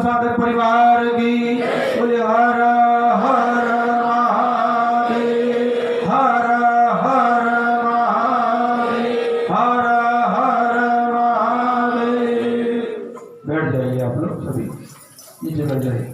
साधक परिवार की बोले हर हर महादेव, हर हर महादेव, हर हर महादेव। बैठ जाइए आप लोग सभी, नीचे बैठ जाइए।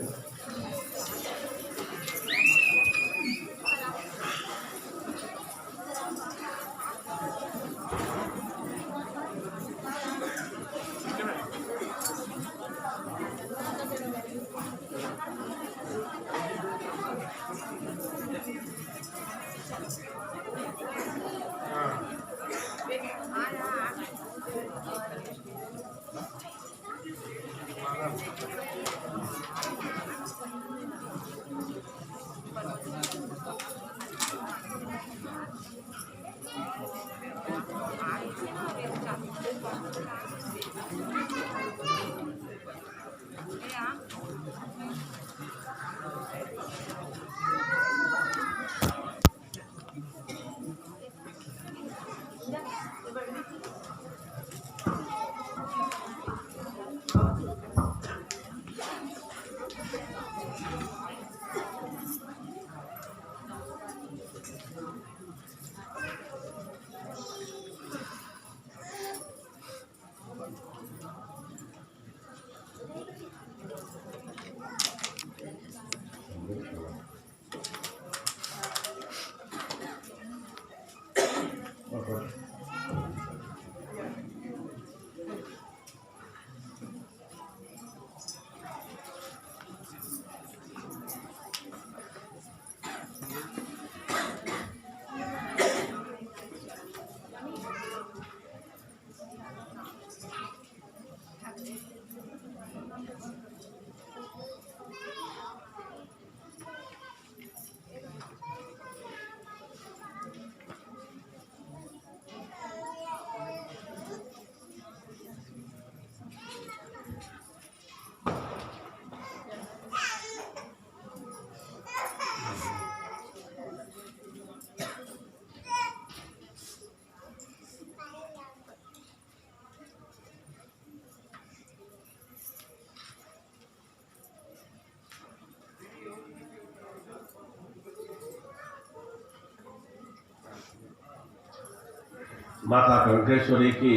माता कंकेश्वरी की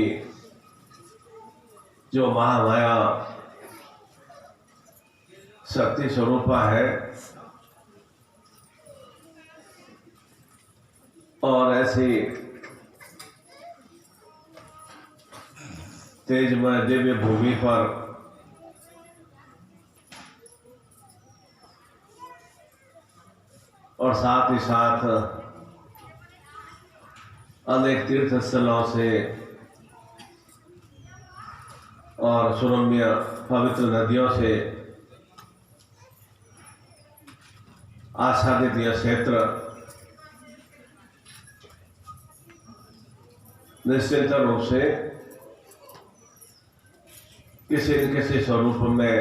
जो महामाया शक्ति स्वरूपा है और ऐसी तेजमय दिव्य भूमि पर और साथ ही साथ अनेक तीर्थ स्थलों से और सुरम्य पवित्र नदियों से आच्छादित यह क्षेत्र निश्चित रूप से किसी न किसी स्वरूप में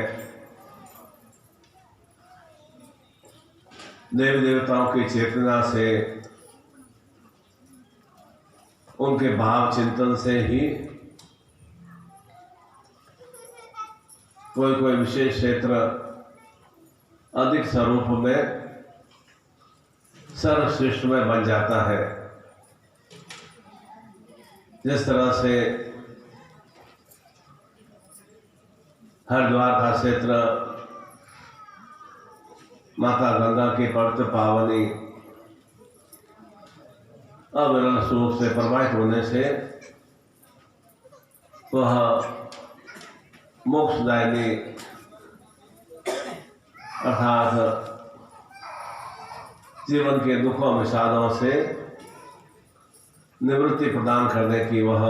देवी देवताओं की चेतना से, उनके भाव चिंतन से ही कोई कोई विशेष क्षेत्र अधिक स्वरूप में सर्वश्रेष्ठ में बन जाता है। जिस तरह से हरिद्वार का क्षेत्र माता गंगा की पवित्र पावनी अविरल स्वरूप से प्रवाहित होने से वह मोक्षदायिनी अर्थात जीवन के दुखों विषादों से निवृत्ति प्रदान करने की वह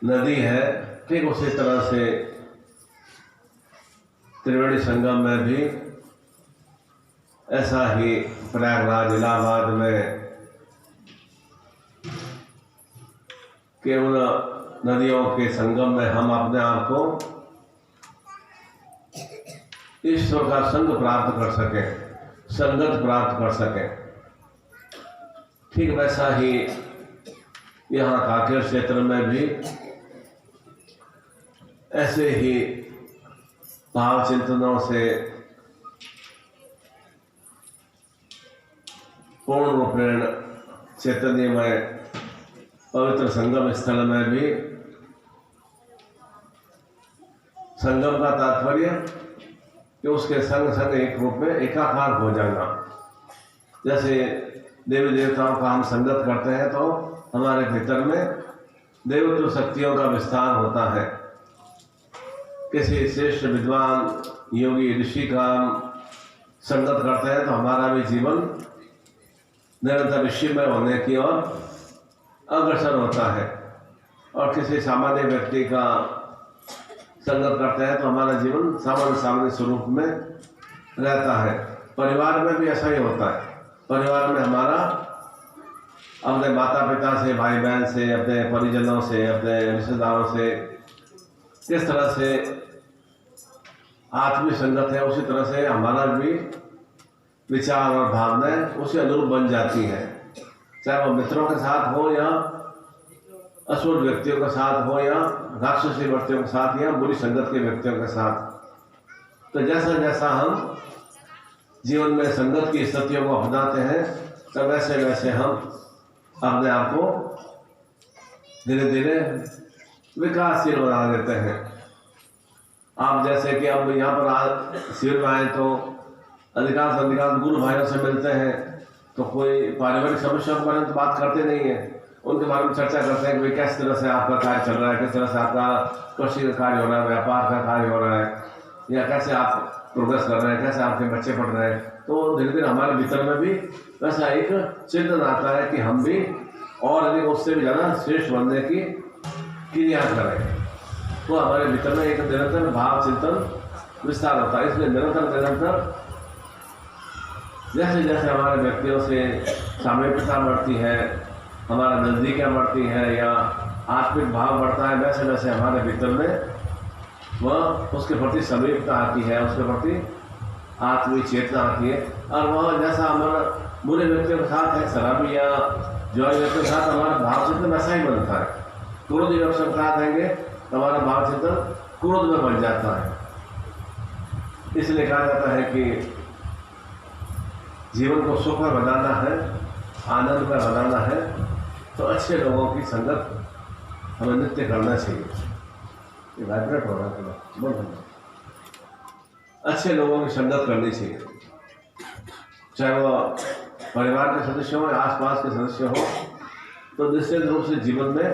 नदी है। ठीक उसी तरह से त्रिवेणी संगम में भी ऐसा ही प्रयागराज इलाहाबाद में केवल नदियों के संगम में हम अपने आप को ईश्वर का संग प्राप्त कर सकें, संगत प्राप्त कर सकें। ठीक वैसा ही यहाँ कांकेर क्षेत्र में भी ऐसे ही भाव चिंतनों से पूर्ण रूपेण चैतन्यमय पवित्र संगम स्थल में भी संगम का तात्पर्य कि उसके संग संग एक रूप में एकाकार हो जाना। जैसे देवी देवताओं का हम संगत करते हैं तो हमारे भीतर में देवत्व शक्तियों का विस्तार होता है। किसी श्रेष्ठ विद्वान योगी ऋषि का हम संगत करते हैं तो हमारा भी जीवन निरंतर ऋषिमय होने की ओर अग्रसर होता है। और किसी सामान्य व्यक्ति का संगत करते हैं तो हमारा जीवन सामान्य स्वरूप में रहता है। परिवार में भी ऐसा ही होता है। परिवार में हमारा अपने माता पिता से, भाई बहन से, अपने परिजनों से, अपने रिश्तेदारों से किस तरह से आत्मीय संगत है, उसी तरह से हमारा भी विचार और भावनाएं उसी अनुरूप बन जाती हैं। चाहे वो मित्रों के साथ हो या असुर व्यक्तियों के साथ हो या राक्षसी व्यक्तियों के साथ या बुरी संगत के व्यक्तियों के साथ। तो जैसा जैसा हम जीवन में संगत की स्थितियों को अपनाते हैं, तो वैसे वैसे हम अपने आप को धीरे धीरे विकासशील बना लेते हैं। आप जैसे कि अब यहाँ पर शिविर में आए तो अधिकांश गुरु भाइयों से मिलते हैं, तो कोई पारिवारिक समस्या के बारे में तो बात करते नहीं है, उनके बारे में चर्चा करते हैं कि भाई किस तरह से आपका कार्य चल रहा है, किस तरह से आपका कृषि का कार्य हो रहा है, व्यापार का कार्य हो रहा है, या कैसे आप प्रोग्रेस कर रहे हैं, कैसे आपके बच्चे पढ़ रहे हैं। तो धीरे धीरे हमारे भीतर में भी वैसा एक चिंतन आता है कि हम भी और अधिक उससे भी ज़्यादा श्रेष्ठ बनने की क्रिया करें। तो हमारे भीतर में एक निरंतर भाव चिंतन विस्तार होता है। इसलिए निरंतर जैसे जैसे हमारे व्यक्तियों से सामीप्यता बढ़ती है, हमारा नज़दीकियाँ बढ़ती है या आत्मिक भाव बढ़ता है, वैसे वैसे हमारे भीतर में वह उसके प्रति समीपता आती है, उसके प्रति आत्मिक चेतना आती है। और वह जैसा हमारा बुरे व्यक्तियों के साथ है, शराबी या जुआरी व्यक्तियों के साथ हमारा भाव चिंतन वैसा ही बनता है। क्रोधी व्यक्तियों के साथ रहेंगे तो हमारा भाव चिंतन क्रोध में बन जाता है। इसलिए कहा जाता है कि जीवन को सुख में बनाना है, आनंद में बनाना है, तो अच्छे लोगों की संगत हमें नित्य करना चाहिए। ये वाइब्रेट हो रहा है, बोल अच्छे लोगों की संगत करनी चाहिए, चाहे वह परिवार के सदस्य हो या आसपास के सदस्य हो। तो निश्चित रूप से जीवन में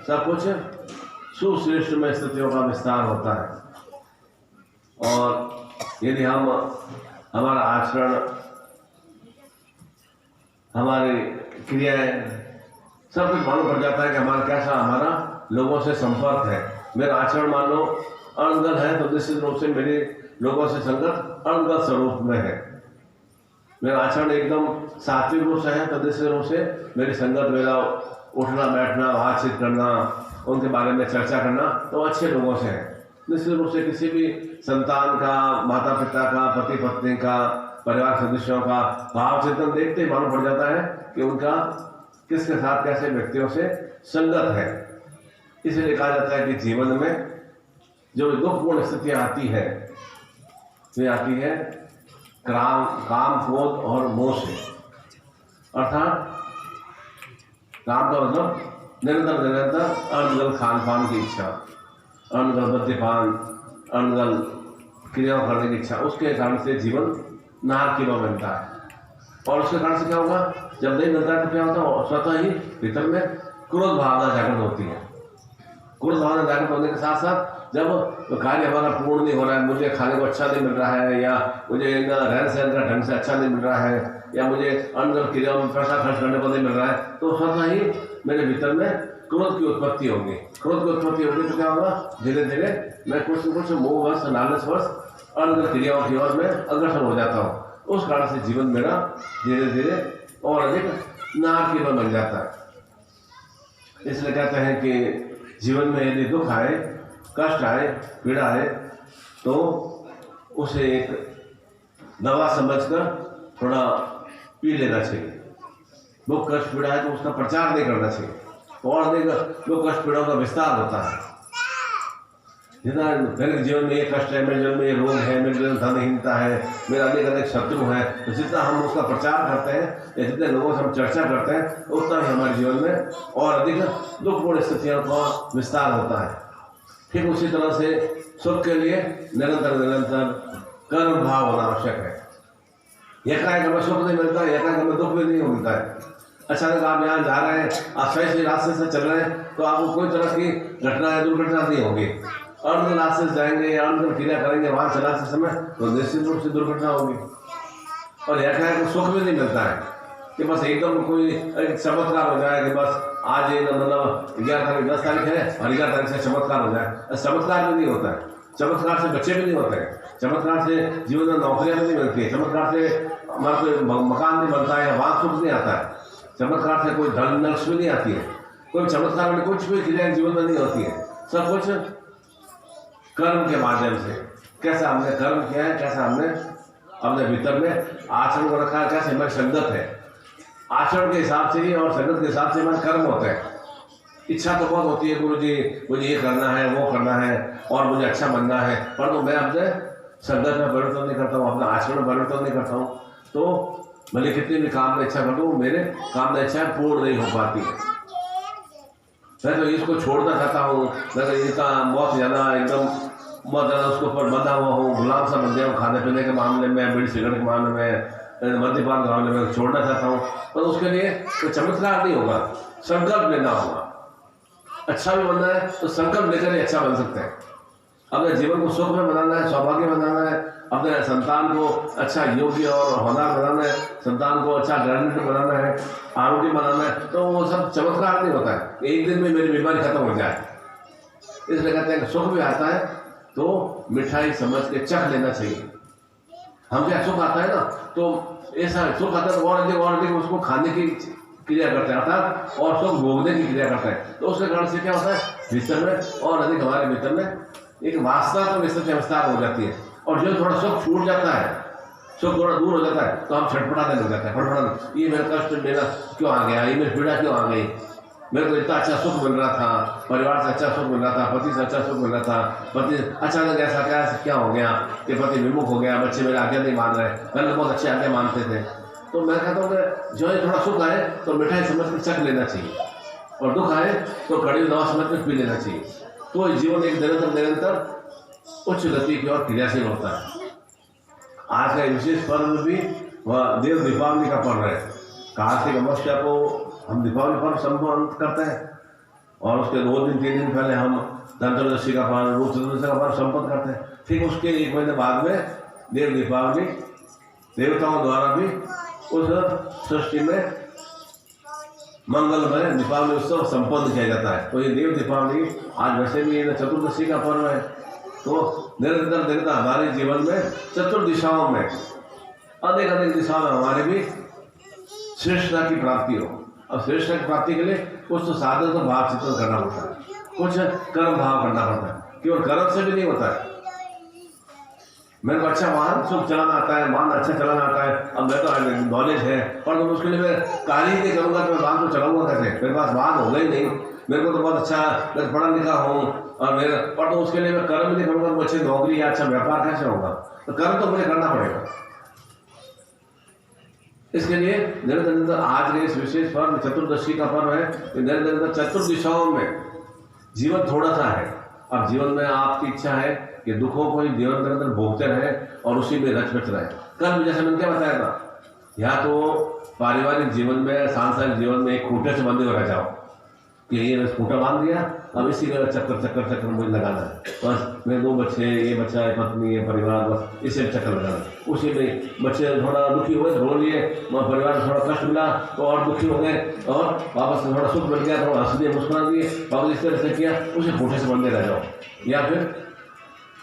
सब कुछ सुश्रेष्ठ में स्थितियों का विस्तार होता है। और यदि हम हमारा आचरण, हमारी क्रियाएं सब कुछ मालूम पड़ जाता है कि हमारा कैसा हमारा लोगों से संपर्क है। मेरा आचरण मान लो अणगल है तो निश्चित रूप से मेरी लोगों से संगत अणगल स्वरूप में है। मेरा आचरण एकदम सात्विक रूप से है तो निश्चित रूप से मेरी संगत, मेरा उठना बैठना, बातचीत करना, उनके बारे में चर्चा करना तो अच्छे लोगों से है। निश्चित रूप से किसी भी संतान का, माता पिता का, पति पत्नी का, परिवार सदस्यों का भाव चिंतन देखते ही मालूम पड़ जाता है कि उनका किसके साथ कैसे व्यक्तियों से संगत है। इसलिए कहा जाता है कि जीवन में जो दुखपूर्ण स्थितियाँ आती है वे आती है काम, क्रोध और मोह से। अर्थात काम का मतलब निरंतर अनगल खान पान की इच्छा, अनगल मद्यपान, अनगल क्रियाओं करने की इच्छा, उसके कारण से जीवन नारकीय बनता है। और उसके कारण से क्या होगा, जब नहीं मिलता है तो क्या होता है, स्वतः ही भीतर में क्रोध भावना जागृत होती है। क्रोध भावना जागृत होने के साथ साथ जब कार्य हमारा पूर्ण नहीं हो रहा है, मुझे खाने को अच्छा नहीं मिल रहा है, या मुझे रहन सहन का ढंग से अच्छा नहीं मिल रहा है, या मुझे अनगल क्रियाओं में पैसा खर्च करने को नहीं मिल रहा है, तो स्वतः ही मेरे भीतर में क्रोध की उत्पत्ति होगी। क्रोध की उत्पत्ति होगी तो क्या होगा, धीरे धीरे मैं कुछ न कुछ मोहवश, लालचवश अनगल क्रियाओं की ओर में अग्रसर हो जाता हूँ। उस कारण से जीवन मेरा धीरे धीरे और अधिक नारकीय बन जाता है। इसलिए कहते हैं कि जीवन में यदि दुख आए, कष्ट आए, पीड़ा आए, तो उसे एक दवा समझकर थोड़ा पी लेना चाहिए। दुख कष्ट पीड़ा है तो उसका प्रचार नहीं करना चाहिए, और अधिक दुख कष्ट पीड़ाओं का विस्तार होता है। जितना मेरे जीवन में ये कष्ट है, मेरे जीवन में ये रोग है, मेरे जीवन में धनहीनता है, मेरे अनेक शत्रु हैं, तो जितना हम उसका प्रचार करते हैं या जितने लोगों से हम चर्चा करते हैं, उतना ही हमारे जीवन में और अधिक दुखपूर्ण स्थितियों का विस्तार होता है। ठीक उसी तरह से सुख के लिए निरंतर कर्म भाव होना आवश्यक है। एकाएक हमें सुख नहीं मिलता है, एकाएक हमें दुख भी नहीं मिलता है। अचानक आप यहाँ जा रहे हैं, आप सही रास्ते से चल रहे हैं, तो आपको कोई तरह की घटना या दुर्घटना नहीं होगी। अनगल रास्ते से जाएंगे या अनगल क्रिया करेंगे वहाँ चलाते समय तो निश्चित रूप से दुर्घटना होगी। और एकाएक सुख भी नहीं मिलता है कि बस एकदम कोई चमत्कार हो जाए कि बस आज ये मतलब 11 तारीख 10 तारीख है और 11 तारीख से चमत्कार हो जाए। चमत्कार भी नहीं होता है, चमत्कार से बच्चे भी नहीं होते हैं, चमत्कार से जीवन में नौकरियाँ भी नहीं मिलती है, चमत्कार से हमारा कोई मकान नहीं बनता है, वहाँ सुख नहीं आता है, चमत्कार से कोई धन नक्श भी नहीं आती है, कोई चमत्कार में कुछ भी क्रिया जीवन में नहीं होती है। सब कुछ कर्म के माध्यम से, कैसा हमने कर्म किया है, कैसा हमने अपने भीतर में आचरण को रखा है, कैसे हमारी संगत है, आचरण के हिसाब से ही और संगत के हिसाब से हमारे कर्म होते हैं। इच्छा तो बहुत होती है, गुरु जी मुझे ये करना है, वो करना है और मुझे अच्छा बनना है, पर तो मैं अपने संगत में परिवर्तन नहीं करता हूँ, अपना आचरण में परिवर्तन नहीं करता हूँ, तो भले कितनी भी काम में इच्छा कर दूँ, मेरे काम में इच्छा पूर्ण नहीं हो पाती है। मैं तो इसको छोड़ना चाहता हूँ, मैं तो इनका बहुत ज़्यादा एकदम बहुत ज़्यादा उसके ऊपर बंधा हुआ हूँ, गुलाम सा बन गया हूँ, खाने पीने के मामले में, बीड़ी सिगरेट के मामले में, मद्यपान के मामले में छोड़ना चाहता हूँ, पर उसके लिए कोई चमत्कार नहीं होगा, संकल्प लेना होगा। अच्छा भी बनना है तो संकल्प लेकर ही अच्छा बन सकते हैं। अपने जीवन को सुख में बनाना है, सौभाग्य बनाना है, अपने संतान को अच्छा योग्य और होनहार बनाना है, संतान को अच्छा ग्रेजुएट बनाना है, आरोग्य बनाना है, तो वो सब चमत्कार नहीं होता है एक दिन में मेरी बीमारी खत्म हो जाए। इसलिए कहते हैं सुख भी आता है तो मिठाई समझ के चख लेना चाहिए। हम क्या सुख आता है ना तो ऐसा सुख आता है तो और अधिक उसको खाने की क्रिया करते हैं, अर्थात और सुख भोगने की क्रिया करते हैं, तो उसके कारण से क्या होता है भीतर में और अधिक हमारे भीतर में एक वासना तो विस्तृत विस्तार हो जाती है। और जो थोड़ा सुख छूट जाता है, सुख थोड़ा दूर हो जाता है तो हम छटपटाने लग जाते हैं, फटफट ये मेरा कष्ट मेरा क्यों आ गया, ये मेरी पीड़ा क्यों आ गई, मेरे को इतना अच्छा सुख मिल रहा था, परिवार से अच्छा सुख मिल रहा था, पति से अच्छा सुख मिल रहा था, पति अचानक ऐसा क्या हो गया कि पति विमुख हो गया, बच्चे मेरे आज्ञा नहीं मान रहे, पहले बहुत अच्छे आज्ञा मानते थे। तो मैं कहता हूँ कि जो है थोड़ा सुख आए तो मिठाई समझ कर चख लेना चाहिए, और दुख आए तो कड़ी दवा समझ कर पी लेना चाहिए, तो जीवन एक निरंतर उच्च गति की ओर क्रियाशील होता है। आज का विशेष पर्व भी वह देव दीपावली का पर्व है। कार्तिक अमावस्या को हम दीपावली पर्व संपन्न करते हैं और उसके 2 दिन 3 दिन पहले हम धनत्रयोदशी का पर्व, रूप चतुर्दशी का पर्व संपन्न करते हैं। फिर उसके 1 महीने बाद में देव दीपावली देवताओं द्वारा भी उस सृष्टि में मंगलमय दीपावली उत्सव संपन्न किया जाता है। तो ये देव दीपावली आज वैसे भी ये चतुर्दशी का पर्व है, तो निरंतर हमारे जीवन में चतुर्दिशाओं में अधिक दिशाओं में हमारे भी श्रेष्ठता की प्राप्ति हो। और श्रेष्ठता की प्राप्ति के लिए कुछ तो साधन तो भाव चिंतन करना होता है, कुछ कर्म भाव करना पड़ता है, केवल कर्म से भी नहीं होता है। मेरे को अच्छा वाहन सुख चलाना आता है, वाहन अच्छा चलाना आता है, अब मैं तो नॉलेज है, पर तो उसके लिए मैं कार्य ही नहीं करूँगा तो मैं वाहन को चलाऊंगा कैसे, मेरे पास वाहन होगा ही नहीं। मेरे को तो बहुत अच्छा, मैं पढ़ा लिखा हूँ और मेरा पर तो उसके लिए मैं कर्म नहीं करूँगा तो अच्छी नौकरी या अच्छा व्यापार कैसे होगा, तो कर्म तो मुझे करना पड़ेगा। इसके लिए निरंतर आज के इस विशेष पर्व चतुर्दशी का पर्व है, निरंतर चतुर्दिशाओं में जीवन थोड़ा सा है। अब जीवन में आपकी इच्छा है कि दुखों को ही जीवन के अंदर भोगते रहे और उसी में रच बच रहे। कल जैसे मैंने क्या बताया था, या तो पारिवारिक जीवन में, सांसारिक जीवन में एक खूंटे से बंधे हो रह जाओ कि ये खूंटा बांध दिया, अब इसी का चक्कर मुझे लगाना है, बस मेरे 2 बच्चे, ये बच्चा, ये पत्नी, ये परिवार, बस इसे चक्कर लगाना। उसी में बच्चे थोड़ा दुखी हुए रो लिए, परिवार थोड़ा कष्ट मिला तो और दुखी हो गए, और वापस थोड़ा सुख मिल गया तो हंस दिए, मुस्कुरा दिए, वापस इस तरह से किया, उसे खूंटे से बंधे रह जाओ। या फिर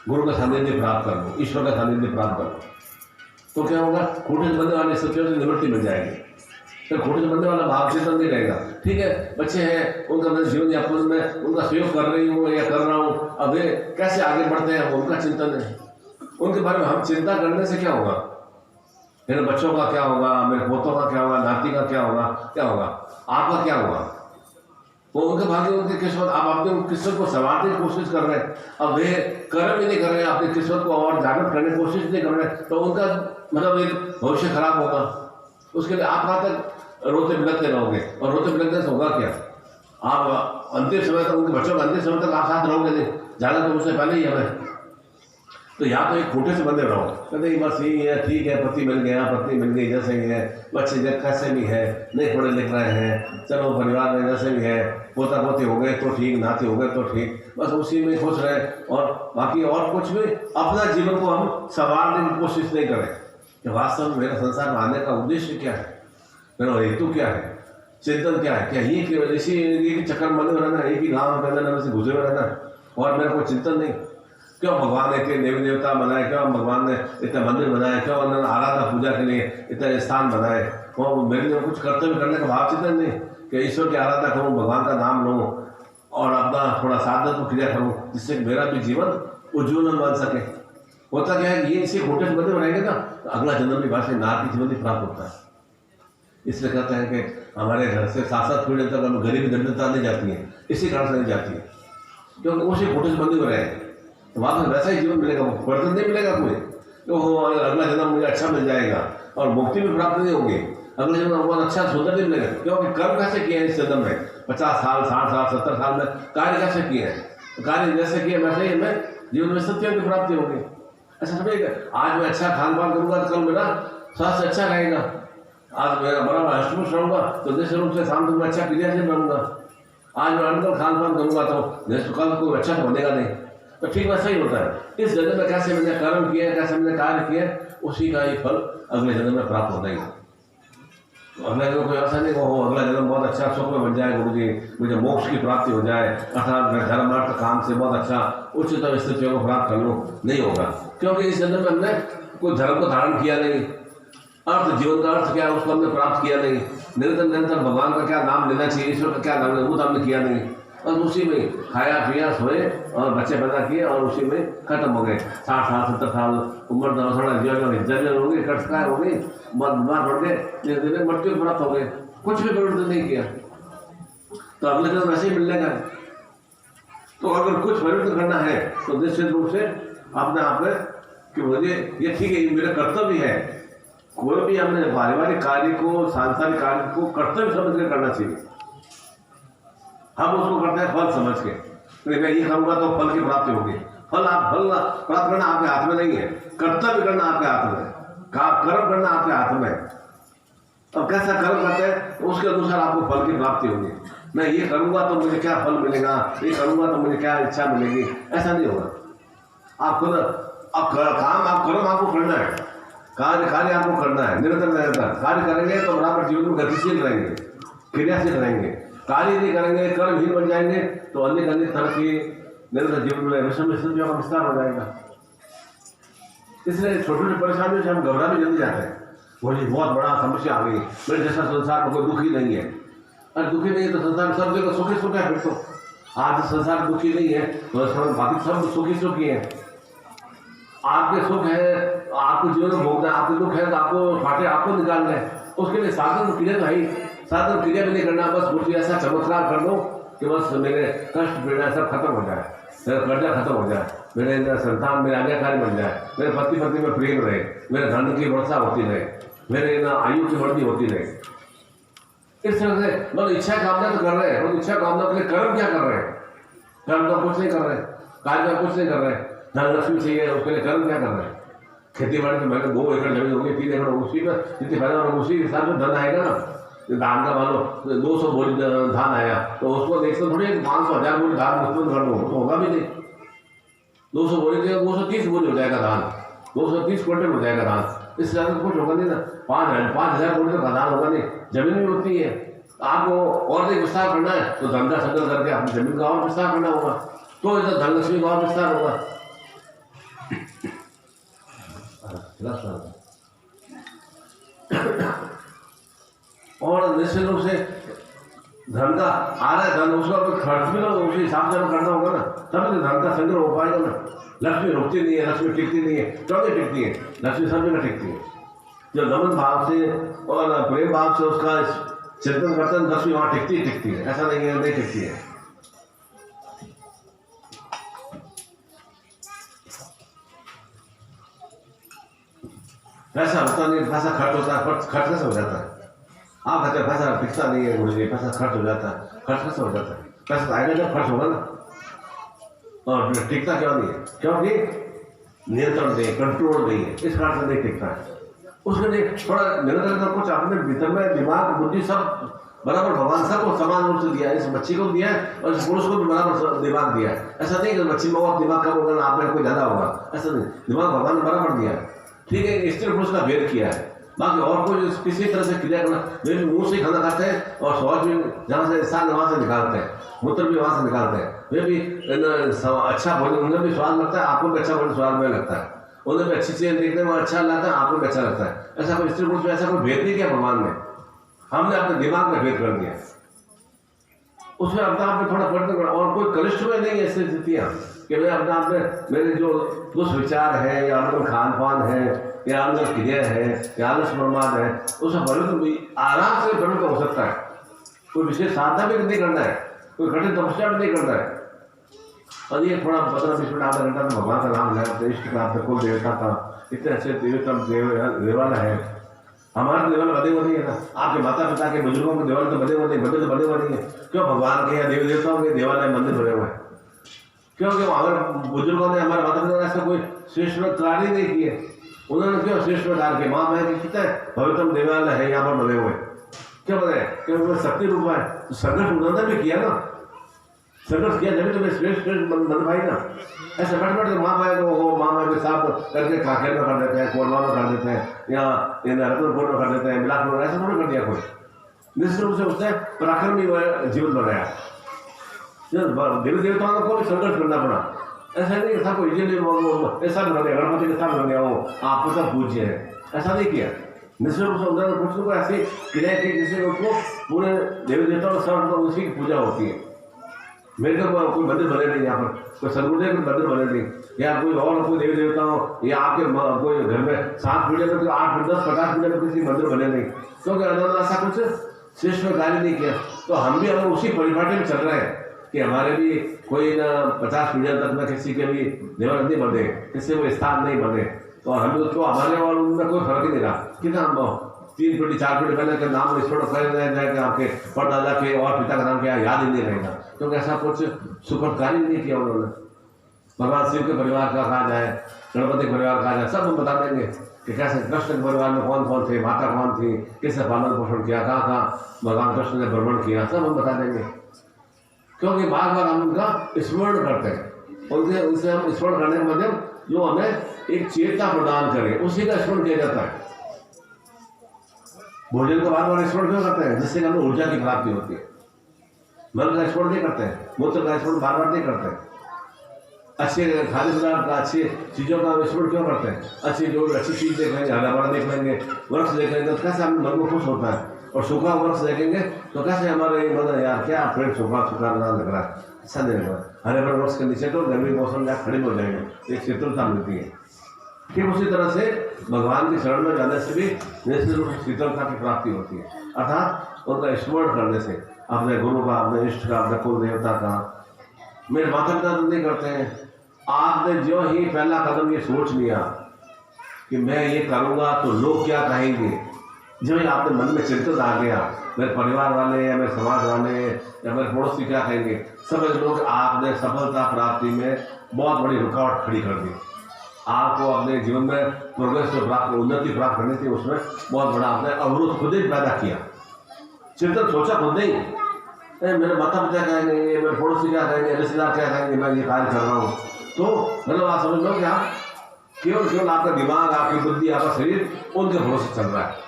गुरु का सानिध्य प्राप्त कर लो, ईश्वर का सानिध्य प्राप्त कर लो, तो क्या होगा, खूंटे से बंधने वाली स्थितियों से निवृत्ति मिल जाएगी। फिर खूंटे से बंधने वाला भाव चिंतन नहीं रहेगा। ठीक है, बच्चे हैं, उनका मैं जीवन यापन में उनका सहयोग कर रही हूँ या कर रहा हूँ, अब वे कैसे आगे बढ़ते हैं उनका चिंतन है, उनके बारे में हम चिंता करने से क्या होगा, मेरे बच्चों का क्या होगा, मेरे पोतों का क्या होगा, नाती का क्या होगा, आपका क्या होगा, वो उनके भाग्य, उनकी किस्मत। आप अपनी किस्मत को संवारने की कोशिश कर रहे हैं, अब वे कर्म ही नहीं कर रहे हैं, अपनी किस्मत को और जागृत करने की कोशिश नहीं कर रहे हैं, तो उनका मतलब एक भविष्य खराब होगा। उसके लिए आप कहाँ तक रोते बिलखते रहोगे, और रोते बिलखने से होगा क्या, आप अंतिम समय तक, उनके बच्चों के अंतिम समय तक आप साथ रहोगे नहीं, ज़्यादा तो उससे पहले ही हमें। तो या तो एक खूंटे से बंधे रहो, कहते बस यही है, ठीक है, पति मिल गया, पत्नी मिल गई, जैसे ही है, बच्चे जब कैसे भी है, नहीं पढ़े लिख रहे हैं, चलो परिवार में जैसे भी है, पोता पोती हो गए तो ठीक, नाती हो गए तो ठीक, बस उसी में खुश रहे, और बाकी और कुछ भी अपना जीवन को हम संवारने की कोशिश नहीं करें कि वास्तव में मेरा संसार में आने का उद्देश्य क्या है, मेरा हेतु क्या है, चिंतन क्या है, क्या ये केवल इसी चक्कर में बंधे रहना, एक ही गाँव के अंदर से घुसे हुए रहना और मेरा कोई चिंतन नहीं। क्यों भगवान ने इतने देवी देवता बनाए, क्यों भगवान ने इतने मंदिर बनाए, क्यों उन्होंने आराधना पूजा के लिए इतने स्थान बनाए, वो मेरे लिए कुछ कर्तव्य करने का भाव चिंतन नहीं कि ईश्वर की आराधना करूँ, भगवान का नाम लूँ और अपना थोड़ा साधन को क्रिया करूँ, जिससे मेरा भी जीवन उज्ज्वल बन सके। होता क्या है, ये इसी खूंटे से बंधे रहेंगे ना तो अगला जन्म भी भाषा नार की जीवन भी प्राप्त होता है। इसलिए कहते हैं कि हमारे घर से 7-7 पीढ़ी तक हमें गरीबी दरिद्रता नहीं जाती है, इसी कारण से नहीं जाती है, क्योंकि उसी फोटो से बंधे हुए रहे तो वहाँ पर वैसा ही जीवन मिलेगा, परिवर्तन नहीं मिलेगा कोई, तो अगला जन्म मुझे अच्छा मिल जाएगा और मुक्ति भी प्राप्त नहीं होगी, अगले जन्म बहुत अच्छा सुंदर नहीं मिलेगा, क्योंकि कर्म कैसे किए हैं इस जन्म में, 50 साल 60 साल 70 साल में कार्य कैसे किए हैं, कार्य जैसे किए वैसे ही हमें जीवन में सत्यों की प्राप्ति होगी। ऐसा समझिएगा, आज मैं अच्छा खान पान करूँगा तो कल मेरा स्वास्थ्य अच्छा रहेगा, आज मेरा बराबर अष्टपुरुष रहूँगा तो निश्चित रूप से शाम को मैं अच्छा क्रियाशील रहूँगा, आज मैं अनकल खान पान करूँगा तो निश्चित कल को अच्छा तो बनेगा नहीं। तो ठीक वैसा ही होता है, इस जन्म में कैसे मैंने कर्म किए, कैसे मैंने कार्य किए, उसी का ही फल अगले जन्म में प्राप्त होता ही है। तो अगले जन्म कोई ऐसा नहीं हो अगला जन्म बहुत अच्छा सुख में बन जाए, गुरु जी मुझे मोक्ष की प्राप्ति हो जाए, अर्थात मैं धर्म अर्थ काम से बहुत अच्छा उच्चतम स्थितियों को प्राप्त कर लूँ, नहीं होगा, क्योंकि इस जन्म में हमने कोई धर्म को धारण किया नहीं, अर्थ जीवन का अर्थ क्या है उसको हमने प्राप्त किया नहीं, निरंतर भगवान का क्या नाम लेना चाहिए, ईश्वर का क्या नाम लेना वो तो हमने किया नहीं, और उसी में खाया पिया सोए और बच्चे पैदा किए और उसी में खत्म हो गए। 60 साल 70 साल उम्र थोड़ा जीवन जर्जर हो गई, कटकार हो गई, बीमार पड़ गए, धीरे धीरे मृत्यु प्राप्त हो गए, कुछ भी परिवर्तन नहीं किया, तो अगले जन्म वैसे ही मिलने का। तो अगर कुछ परिवर्तन करना है तो निश्चित रूप से अपने आप में कि मुझे ये ठीक है, ये मेरा कर्तव्य है, कोई भी हमने पारिवारिक कार्य को सांसारिक कार्य को कर्तव्य समझ कर करना चाहिए। हम उसको करते हैं फल समझ के, मैं ये करूँगा तो फल की प्राप्ति होगी, फल प्राप्त करना आपके हाथ में नहीं है, कर्तव्य करना आपके हाथ में, कर्म करना आपके हाथ में। अब कैसा कर्म करते हैं उसके अनुसार आपको फल की प्राप्ति होगी। मैं ये करूँगा तो मुझे क्या फल मिलेगा, ये करूँगा तो मुझे क्या इच्छा मिलेगी, ऐसा नहीं होगा। आप खुद काम आप कर्म आपको करना है, कार्य आपको करना है, निरंतर कार्य करेंगे तो बराबर जीवन में गतिशील रहेंगे, क्रियाशील रहेंगे। कार्य नहीं करेंगे, कर्महीन बन जाएंगे तो अनेक तरह की निरंतर जीवन में विषम स्थितियों का विस्तार हो जाएगा। इसलिए छोटी छोटी परेशानियों से हम घबरा भी जल्दी जाते हैं, बोलिए बहुत बड़ा समस्या आ गई, मेरे जैसा संसार में कोई दुखी नहीं है। अरे दुखी नहीं है तो संसार में सब जगह सुखी सुख है, फिर तो आज संसार दुखी नहीं है तो बाकी सब सुखी है। आपके सुख है, आपको जीवन में भोगना है, आपके दुख है तो आपको फाटे आपको निकालना है, उसके लिए साधन क्रिया भाई, साधन क्रिया भी नहीं करना, बस मुझे ऐसा चमत्कार कर दो कि बस मेरे कष्ट पीड़ा सब खत्म हो जाए, मेरा कर्जा खत्म हो जाए, मेरे संतान मेरे आज्ञाकारी बन जाए, मेरे पति में प्रेम रहे, मेरे धन की वर्षा होती रहे, मेरे आयु की वृद्धि होती रहे। इस तरह से मतलब इच्छा कामना तो कर रहे हैं, और इच्छा कामना के लिए कर्म क्या कर रहे हैं, कर्म तो कुछ नहीं कर रहे, कार्य तो कुछ नहीं कर रहे। धन लक्ष्मी चाहिए उसके लिए कर्म क्या कर रहे हैं, खेती बाड़ी में मैंने 2 एकड़ जमीन होगी, 3 एकड़, उसी में जितनी फायदा होगा उसी हिसाब से धन आएगा ना। धान का मान लो 200 बोरी धान आया तो उसको देखते थोड़ी 500-1000 बोरी धान उत्पन्न कर लो, तो होगा भी नहीं। 200 बोरी के 230 बोरी हो जाएगा धान, 230 क्विंटल हो जाएगा धान, इस तरह से कुछ होगा नहीं ना। 5,000 बोरी का धान होगा नहीं, जमीन भी होती है। आपको और भी विस्तार करना है तो धन का संग्रह करके अपनी जमीन का और विस्तार करना होगा, तो इधर धन लक्ष्मी का और विस्तार होगा। और निश्चित रूप से धन का आ रहा है, धन उसका खर्च भी तो उसी हिसाब से करना होगा ना, तब तो धन का संग्रह हो पाएगा ना। लक्ष्मी रुकती नहीं है, लक्ष्मी टिकती नहीं है, क्यों नहीं टिकती है, लक्ष्मी सब जगह टिकती है। जो नमन भाव से और प्रेम भाव से उसका चिंतन करते हैं लक्ष्मी वहाँ टिकती है, ऐसा नहीं है नहीं टिकती है। पैसा होता नहीं, पैसा खर्च होता है, खर्च कैसे हो जाता है। आप कहते हैं पैसा टिकता नहीं है, मुझे पैसा खर्च हो जाता है, खर्च कैसे हो जाता है, पैसा तो आएगा जब खर्च होगा ना, और टिकता क्यों नहीं है, क्योंकि नियंत्रण नहीं है, कंट्रोल नहीं है, इस कारण से नहीं टिकता है। उसके लिए थोड़ा निरंतर कुछ अपने भीतर में दिमाग बुद्धि सब बराबर भगवान सबको समान रूप से दिया है, इस बच्ची को दिया है और इस पुरुष को भी बराबर दिमाग दिया है। ऐसा नहीं कि बच्ची में और दिमाग कम होगा ना आप में कोई ज़्यादा होगा, ऐसा नहीं, दिमाग भगवान ने बराबर दिया है। ठीक है, स्त्री पुरुष का भेद किया है, बाकी और कोई किसी तरह से क्रिया करना, वे भी मुँह से खाना खाते हैं और शौच भी जहाँ से इंसान वहाँ से निकालते हैं, मूत्र भी वहाँ से निकालते हैं, वे भी अच्छा भोजन उन्हें भी स्वाद लगता है, आपको भी अच्छा भोजन स्वाद में लगता है, उन्हें भी अच्छी चीज़ें देखने में अच्छा लगता है, आपको भी अच्छा लगता है। ऐसा कोई स्त्री पुरुष में ऐसा कोई भेद नहीं किया भगवान ने, हमने अपने दिमाग में भेद कर दिया, उसमें अपने आप में थोड़ा फर्क और कोई कनिष्ठ में नहीं है स्थितियाँ कि मैं अपने आप में मेरे जो दुष्विचार है या अंदर खान पान है या अंदर क्रिया है या आलस प्रमाद है, उसमें परिवर्तन भी आराम से परिवर्तन हो सकता है। कोई विशेष साधना भी नहीं करना है, कोई कठिन तपस्या भी नहीं करता है। और ये थोड़ा 15-20 मिनट आधा घंटा तो भगवान का नाम लेते, इष्ट का, कुल देवता का, इतने अच्छे देवालय है। हमारे देवालय बने हुए नहीं है ना, आपके माता पिता के बुजुर्गों के देवालय तो बने हुए नहीं, बने तो बने हुए नहीं है। क्यों भगवान के या देवी देवताओं के देवालय मंदिर बने हुए हैं? क्योंकि हमारे बुजुर्गों ने, हमारे माता पिता ने ऐसा कोई श्रेष्ठ कार्य नहीं किए। उन्होंने क्यों श्रेष्ठ कार्य किए? माँ बहन के कितने पवित्र देवालय है यहाँ पर बने हुए, क्यों बने? क्योंकि उन्होंने शक्ति रूप है, तो संघर्ष उन्होंने भी किया ना, संघर्ष किया जब तुम्हें श्रेष्ठ बन पाई ना। ऐसे बैठ बैठ माँ बहन को, माँ बहन के साथ करके काकेर में कर देते हैं, कोरबा में कर देते हैं, या रतनपुर में कर देते हैं, बिलासपुर में, ऐसा थोड़ा कर दिया कोई। निश्चित रूप से उसने पराक्रमी जीवन बनाया। देवी देवताओं को भी संघर्ष करना पड़ा। ऐसा नहीं था कोई इजीली ऐसा बना दिया, गणपति के साथ बन गया वो आप सब पूज्य है, ऐसा नहीं किया। निश्चित रूप से उन्होंने कुछ को ऐसी क्रिया की जिससे उसको पूरे देवी देवताओं सब उसी की पूजा होती है। मेरे को कोई मंदिर बने नहीं यहाँ पर, कोई सदगुरुदेव के मंदिर बने नहीं, या कोई और कोई देवी देवताओं या आपके कोई घर में 7 पीढ़ी में, 8, 10, 50 पीढ़ी में किसी मंदिर बने नहीं, क्योंकि उन्होंने ऐसा कुछ श्रेष्ठ कार्य नहीं किया। तो हम भी अगर उसी परिपाटी में चल रहे हैं कि हमारे भी कोई न 50 पीढ़ियों तक में किसी के भी देवालय नहीं बने, किसी को स्थान नहीं बने, तो हम तो हमारे और उनमें कोई फर्क ही नहीं रहा। कितना हम 3 पीढ़ी 4 पीढ़ी पहले के नाम छोड़ कर जाएगा, आपके परदादा के और पिता का नाम क्या याद ही नहीं रहेगा, क्योंकि ऐसा कुछ सुखद कार्य नहीं किया उन्होंने। भगवान शिव के परिवार का कहा जाए, गणपति परिवार कहा जाए, सब हम बता देंगे कि कैसे कृष्ण के परिवार में कौन कौन थे, माता कौन थी, किसने पालन पोषण किया, कहाँ कहाँ भगवान कृष्ण ने भ्रमण किया, सब हम बता देंगे। क्योंकि बार बार हम उनका स्मरण करते हैं, उनसे हम स्मरण करने के माध्यम जो हमें एक चेतना प्रदान करे, उसी का स्मरण किया जाता है। भोजन को बार बार स्मरण क्यों करते हैं? जिससे हमें ऊर्जा की प्राप्ति होती है। मन का स्मरण नहीं करते हैं, मूत्र का स्मरण बार बार नहीं करते हैं। अच्छे खाद्य पदार्थ का, अच्छी चीज़ों का स्मरण क्यों करते हैं? अच्छी जो अच्छी चीज़ देख लेंगे, हरा भरा देख लेंगे, वृक्ष देख लेंगे, तो कैसे हमें मन को खुश होता है। और सूखा वृक्ष देखेंगे तो कैसे हमारे मन यार क्या पेड़ सूखा सूखा लग रहा है, अच्छा नहीं लग रहा है। हरे भरे वृक्ष के नीचे तो गर्मी मौसम में खड़े हो जाएंगे, एक शीतलता मिलती है। ठीक उसी तरह से भगवान की शरण में जाने से भी निश्चित रूप से शीतलता की प्राप्ति होती है, अर्थात उनका स्मरण करने से, अपने गुरु का, अपने इष्ट का, अपने कुल देवता का। मेरे माता पिता तो नहीं करते हैं। आपने जो ही पहला कदम ये सोच लिया कि मैं ये करूँगा तो लोग क्या कहेंगे, जो ही आपके मन में चिंतित आ गया, मेरे परिवार वाले या मेरे समाज वाले या मेरे पड़ोसी क्या कहेंगे, समझ लो कि आपने सफलता प्राप्ति में बहुत बड़ी रुकावट खड़ी कर दी। आपको अपने जीवन में प्रोग्रेस जो प्राप्त, उन्नति प्राप्त करनी थी, उसमें बहुत बड़ा आपने अवरोध खुद ही पैदा किया। चिंतन सोचा खुद नहीं, मेरे माता पिता कहेंगे, मेरे पड़ोसी क्या कहेंगे, रिश्तेदार क्या कहेंगे, मैं ये कार्य कर रहा हूँ। तो मतलब आप समझ लो कि आप केवल आपका दिमाग, आपकी बुद्धि, आपका शरीर उनके भरोसे चल रहा है।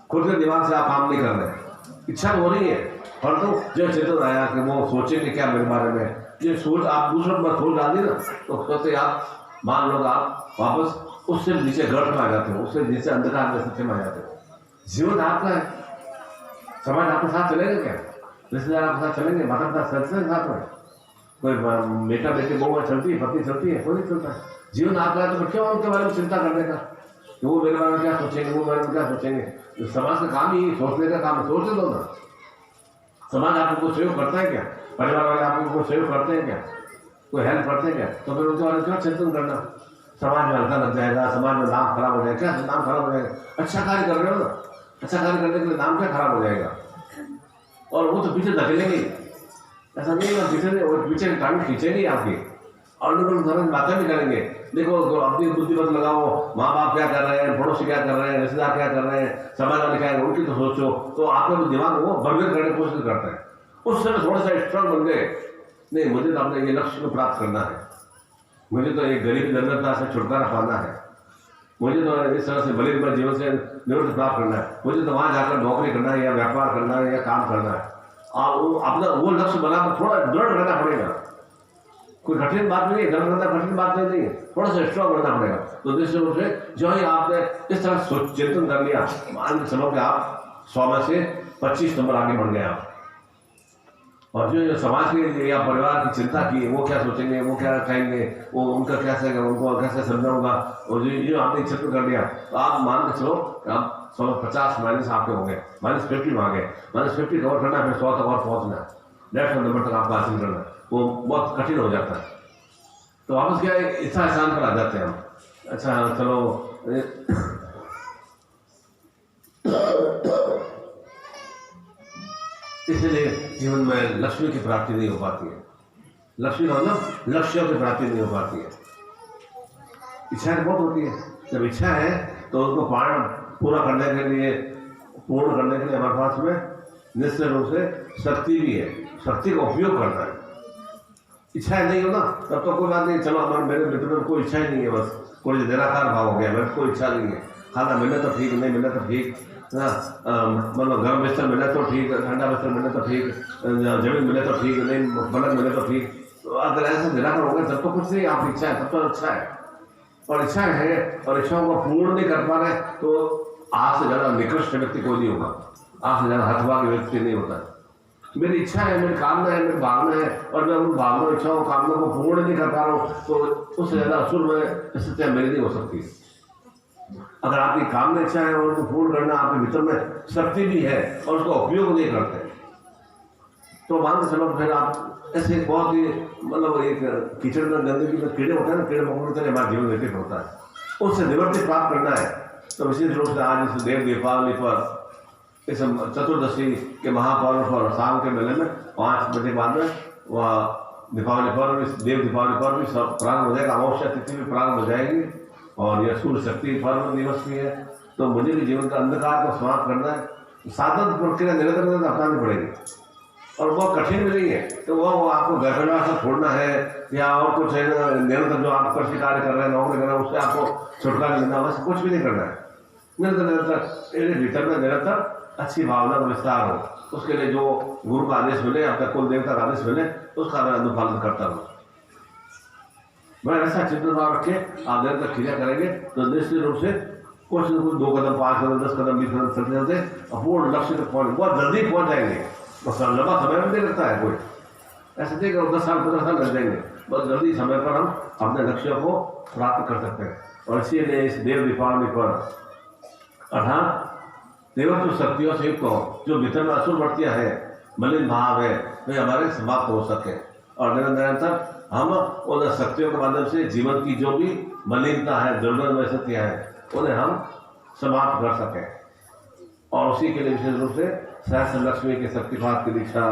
खुद के दिमाग से आप काम नहीं कर रहे। इच्छा हो रही है, परंतु जो चिंतन आया कि वो सोचेंगे क्या मेरे बारे में, ये सोच आप दूसरों पर सोच डाली ना, तो सोचते आप मान लो आप वापस उससे नीचे गर्त में आ जाते हो, उससे नीचे अंधकार में सत्य में आ जाते हो। जीवन आपका है, समाज आपके साथ चलेगा क्या? रिश्तेदार आपके साथ चलेंगे, माता पिता चलते हैं साथ में, कोई बेटा बेटी बहू चलती है, पत्नी चलती है, कोई नहीं चलता है। जीवन आपका है तो क्यों उनके बारे में चिंता करने का, वो मेरे बारे में क्या सोचेंगे, वो मेरे में क्या सोचेंगे। तो समाज का काम ही सोचने का काम, सोचने दो ना। समाज आपको कुछ सहयोग करता है क्या? परिवार वाले आपको कुछ सहयोग करते हैं क्या? कोई हेल्प करते हैं क्या? तो फिर उनके बारे में क्यों चिंतन करना? समाज में हल्का लग जाएगा, समाज में नाम खराब हो जाएगा। क्या नाम खराब हो जाएगा? अच्छा कार्य कर रहे हो ना, अच्छा कार्य करने के लिए नाम क्या खराब हो जाएगा? और वो तो पीछे धकेलेंगे, ऐसा नहीं है, पीछे टांग खींचेंगे आपकी, और उनको बातें भी करेंगे। देखो तो अपनी बुद्धि मत लगाओ, माँ बाप क्या कर रहे हैं, पड़ोसी क्या कर रहे हैं, रिश्तेदार क्या कर रहे हैं, समाज वाले क्या है, उनकी तो सोचो। तो आपका भी दिमाग वो बर्बाद करने की कोशिश करता है। उस समय थोड़ा सा स्ट्रांग बन गए, नहीं मुझे तो अपने ये लक्ष्य को प्राप्त करना है, मुझे तो एक गरीबी दरिद्रता से छुटकारा पाना है, मुझे तो इस तरह से बलिद जीवन से निवृत्ति प्राप्त करना है, मुझे तो वहाँ जाकर नौकरी करना है या व्यापार करना है या काम करना है। और अपना वो लक्ष्य बनाकर थोड़ा दृढ़ रहना पड़ेगा। कोई कठिन बात नहीं है, दृढ़ रहना कठिन बात नहीं है, थोड़ा सा स्ट्रांग रहना पड़ेगा। तो निश्चित रूप से जो ही आपने इस तरह सोच चिंतन कर लिया, मान के चलो कि आप 100 में से 25 नंबर आगे बढ़ गए आप। और जो समाज के या परिवार की चिंता की, वो क्या सोचेंगे, वो क्या कहेंगे, वो उनका कैसे, उनको कैसे समझाऊंगा, और जो आपने चिंतन कर लिया, तो आप मान के चलो आप 50 माइनस आपके हो गए, -50 वहाँ गए, -50 कवर करना है, फिर 100 तक और पहुँचना है। 150 नंबर तक आपको हासिल करना है, वो बहुत कठिन हो जाता है। तो वापस क्या है, इच्छा स्थान पर आ जाते हैं हम। अच्छा चलो, इसलिए जीवन में लक्ष्मी की प्राप्ति नहीं हो पाती है। लक्ष्मी का मतलब लक्ष्यों की प्राप्ति नहीं हो पाती है। इच्छाएं बहुत होती है, जब इच्छा है तो उनको पूरा करने के लिए, पूर्ण करने के लिए हमारे पास में निश्चित रूप से शक्ति भी है। शक्ति का उपयोग करना है। इच्छाएं नहीं हो ना, तब तो कोई बात नहीं, चलो हमारे मेरे मित्र में कोई इच्छा ही नहीं है, बस कोई निराकार भाव हो गया, मेरे कोई इच्छा नहीं है, खाना मिले तो ठीक, नहीं मिले तो ठीक ना, मतलब गर्म बिस्तर मिले तो ठीक, ठंडा बिस्तर मिले तो ठीक, जमीन मिले तो ठीक, नहीं पलक मिले तो ठीक। तो अगर ऐसा निराकार हो गया तब तो कुछ नहीं, आप इच्छा है तब तो अच्छा है। और इच्छा है और इच्छाओं को पूर्ण नहीं कर पा रहे तो आपसे ज़्यादा निकृष्ट व्यक्ति कोई नहीं होगा, आपसे ज़्यादा हतभागी व्यक्ति नहीं होता है। मेरी इच्छा है, मेरी कामना है, मेरी भावना है, और मैं उन भावना, इच्छाओं, कामना को पूर्ण नहीं कर पा रहा हूँ, तो उससे ज़्यादा असुर में स्थितियाँ मेरी नहीं हो सकती। अगर आपकी कामना इच्छा है और उसको पूर्ण करना आपके भीतर में शक्ति भी है और उसका उपयोग नहीं करते, तो मान के चलो फिर आप ऐसे बहुत ही मतलब एक कीचड़ में, गंदगी में कीड़े होते हैं ना, कीड़े मकोड़े तरह हमारा जीवन व्यतीत होता है। उससे निवृत्ति प्राप्त करना है तो विशेष रूप से आज इस देव दीपावली पर, इस चतुर्दशी के महापर्व पर, शाम के मेले में 5 बजे बाद में वह दीपावली पर्व, इस देव दीपावली पर्व भी सब प्रारंभ हो जाएगा। अमावस्या तिथि भी प्रारंभ हो जाएगी और यह सूर्य शक्ति पर्व दिवस भी है। तो मुझे भी जीवन का अंधकार को समाप्त करना है। साधन प्रक्रिया निरंतर निरंतर अपनानी पड़ेगी और बहुत कठिन भी नहीं है। तो वो आपको घर परिवार से छोड़ना है या और कुछ है, निरंतर जो आप कृषि कार्य कर रहे हैं, नौकरी कर रहे हैं, उससे आपको छुटकारा मिलना, वैसे कुछ भी नहीं करना है। निरंतर निरंतर भीतर में निरंतर अच्छी भावना का विस्तार हो, उसके लिए जो गुरु का आदेश मिले, आपका कुल देवता का आदेश मिले, उसका मैं अनुपालन करता हूँ। मैं ऐसा चिंतन भाव रखे आप निरंतर क्रिया करेंगे तो निश्चित रूप से कुछ न कुछ 2 कदम, 5 कदम, 10 कदम, 20 कदम चलते चलते अपूर्ण लक्ष्य तक बहुत जल्दी पहुंच जाएंगे। बस लंबा समय में नहीं लगता है कोई, ऐसे नहीं करो 10 साल 15 साल लग जाएंगे, बहुत जल्दी समय पर हम अपने लक्ष्यों को प्राप्त कर सकते हैं। और इसीलिए इस देव दीपावली पर अर्थात देवत्व शक्तियों से युक्त जो भीतर में असुर वृत्तियां हैं, मलिन भाव है, वे हमारे समाप्त हो सके और निरंतर हम उन शक्तियों के माध्यम से जीवन की जो भी मलिनता है, दुर्गंध स्थितियां हैं, उन्हें हम समाप्त कर सकें। और उसी के लिए विशेष रूप से सहस्त्र लक्ष्मी के शक्तिपात की दीक्षा,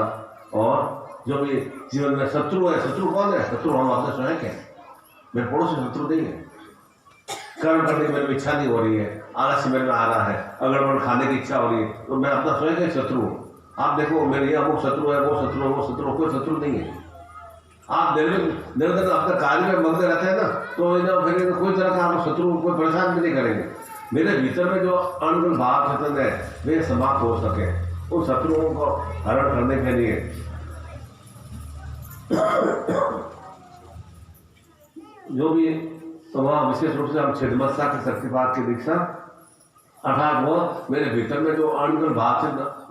और जो भी जीवन में शत्रु है, शत्रु कौन है? शत्रु हम अपने स्वयं के, मेरे पड़ोसी शत्रु नहीं है। कर्म करने की मेरी इच्छा नहीं हो रही है, आलस्य मेरे में आ रहा है, अगड़बड़ खाने की इच्छा हो रही है, तो मैं अपना स्वयं का शत्रु हूँ। आप देखो मेरे ये अमुक शत्रु है, वो शत्रु है, वो शत्रु, कोई शत्रु नहीं है। आप निरंतर अपने कार्य में मग्न रहते हैं ना, तो फिर कोई तरह का आप शत्रु कोई परेशान भी नहीं करेंगे। मेरे भीतर में जो अनुकूल भाव चेतन है वे समाप्त हो सके, उन शत्रुओं को हरण करने के लिए जो भी, तो वहाँ विशेष रूप से हम छिन्नमस्ता के शक्तिपात की दीक्षा, अर्थात वो मेरे भीतर में जो अनुकूल भाव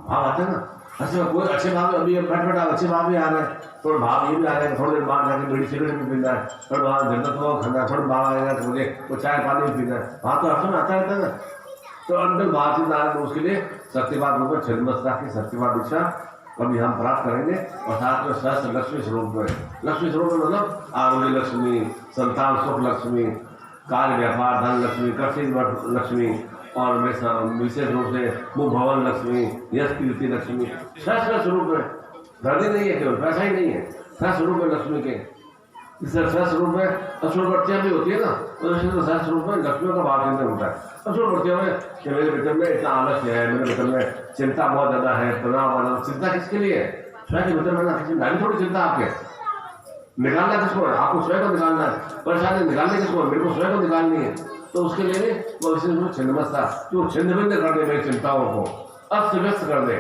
आते हैं ना, अच्छा कोई अच्छे भाव, अभी बैठ अच्छे भाव भी आ रहे हैं, थोड़े भाव ये भी आ रहे हैं, थोड़ी देर बाद जाके बीड़ी सिगरेट भी पीना है, थोड़ा बाद जन्नत को खाना है, थोड़ा भाव आएगा तो मुझे वो चाय पानी भी पीना है, वहाँ तो अर्थ में आता रहता है ना। तो अंदर भाव से आ रहे तो उसके लिए शक्तिपात रूप में छिन्नमस्ता की शक्तिपात दीक्षा अभी हम प्राप्त करेंगे। और साथ में सहस्त्र लक्ष्मी स्वरूप में, लक्ष्मी स्वरूप में मतलब आरोग्य लक्ष्मी, संतान सुख लक्ष्मी, कार्य व्यापार धन लक्ष्मी, कृषि लक्ष्मी, और विशेष रूप से मुख भवन लक्ष्मी, यश कीर्ति लक्ष्मी, सहस्त्र स्वरूप में। धनी नहीं है केवल, पैसा ही नहीं है, सहस्त्र रूप में लक्ष्मी के। इससे सहस्त्र रूप में असुर वृत्तियां भी होती है ना, तो सहस्त्र रूप में लक्ष्मी का भाव चिंतन होता है। असुर वृत्तियों में कि मेरे भीतर में इतना आलस्य है, मेरे भीतर में चिंता बहुत ज्यादा है, तनाव वाला। चिंता किसके लिए है? स्वयं के भीतर में ना, किसी नारी थोड़ी चिंता आपके निकालना किसको है? आपको स्वयं को निकालना है। परेशानी निकालने किसको है? मेरे को स्वयं को निकालनी है। तो उसके लिए वो विशेष रूप से छिन्नमस्ता, जो छिन्न भिन्न कर दे मेरी चिंताओं को, अस्त व्यस्त कर दे,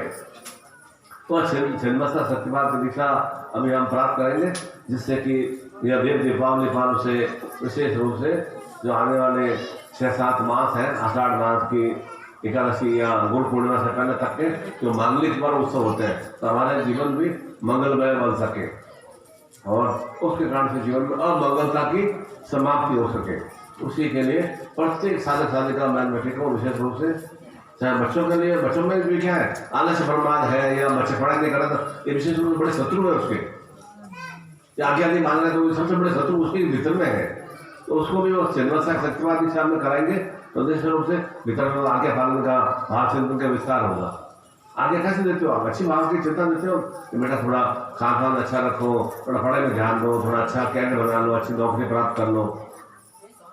तो छिन्नमस्ता शक्तिपात की दीक्षा अभी हम प्राप्त करेंगे, जिससे कि यह देव दीपावली पर्व से विशेष रूप से जो आने वाले 6-7 मास हैं, आषाढ़ मास की एकादशी या गुरु पूर्णिमा से पहले तक के जो मांगलिक पर्व उत्सव होते हैं, तो हमारे जीवन भी मंगलमय बन सके और उसके कारण से जीवन में अमंगलता की समाप्ति हो सके। उसी के लिए प्रत्येक साधक साधिका मैथमेटिक को विशेष रूप से चाहे बच्चों के लिए, बच्चों में भी क्या है, आलस्य प्रमाद है या बच्चे पढ़ाई नहीं कर रहे तो ये विशेष रूप से बड़े शत्रु है उसके, या आज्ञा नहीं मान रहे तो सबसे बड़े शत्रु उसके भीतर में है। तो उसको भी वो चिन्मस्ता शक्तिवाद की सामने कराएंगे तो निश्चित रूप से भीतर में आज्ञा पालन का भाव चिंतन का विस्तार होगा। आगे कैसे देते हो आप? अच्छी भाव की चिंता देते हो कि बेटा थोड़ा खान अच्छा रखो, थोड़ा पढ़ाई में ध्यान दो, थोड़ा अच्छा कैरियर बना लो, अच्छी नौकरी प्राप्त कर लो,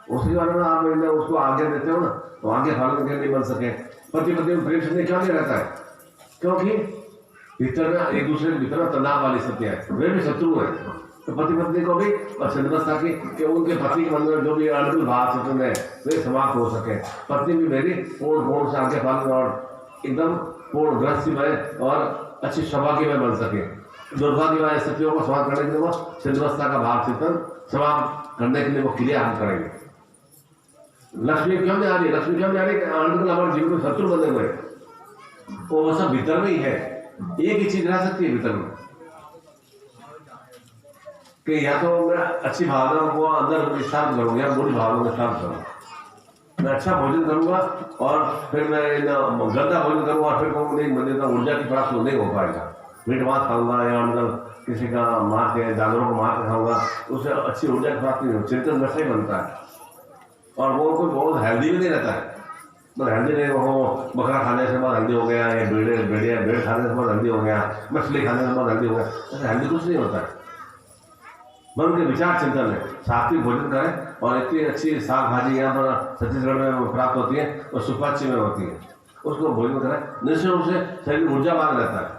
उसके बारे में आप उसको आगे देते हो ना, तो आगे पालन के नहीं बन सके। पति पत्नी में प्रेम से क्यों नहीं रहता है? क्योंकि भीतर में एक दूसरे के भीतर में तनाव वाली स्थिति है, वे भी शत्रु है। तो पति पत्नी को भी व्यवस्था की कि उनके पति के मन में जो भी अनुकूल भाव चिंतन है वे समाप्त हो सके। पत्नी भी मेरी पूर्ण से आगे पालन और एकदम पूर्ण गृहस्थीमय और अच्छी सौभाग्यमय बन सके। दुर्भाग्यमय स्थितियों को समाप्त करने के लिए वो सिद्धवस्था का भाव चिंतन समाप्त करने के लिए वो क्रिया हम करेंगे। लक्ष्मी क्यों नहीं आ रही? लक्ष्मी क्यों नहीं आ रही? अनुकूल हमारे जीवन में शत्रु बने हुए, वो सब भीतर में ही है। एक ही चीज रह सकती है भीतर में कि या तो मैं अच्छी भावनाओं को अंदर विस्तार करूंगा या बुरी भावनाओं को विस्तार करूंगा। मैं अच्छा भोजन करूंगा और फिर मैं गंदा भोजन करूंगा और फिर कहूँगा नहीं मुझे तो ऊर्जा की प्राप्त नहीं हो पाएगा। मीट मांस खाऊंगा या मतलब किसी का मार के जानवरों को मार के खाऊंगा, उससे अच्छी ऊर्जा की प्राप्ति नहीं हो, चिंतन वैसे ही बनता है और वो कोई बहुत हेल्दी भी नहीं रहता है। मतलब हेल्दी नहीं हो, बकरा खाने से बहुत हेल्दी हो गया या भेड़ खाने से बहुत हेल्दी हो गया, मछली खाने से बहुत हेल्दी हो गया, ऐसा हेल्दी कुछ नहीं होता है। मन के विचार चिंतन है, सात्विक भोजन करें और इतनी अच्छी साग भाजी यहाँ पर छत्तीसगढ़ में प्राप्त होती है और सुपाच्य में होती है, उसको भोजन करें। निश्चित रूप से शरीर ऊर्जावान रहता है।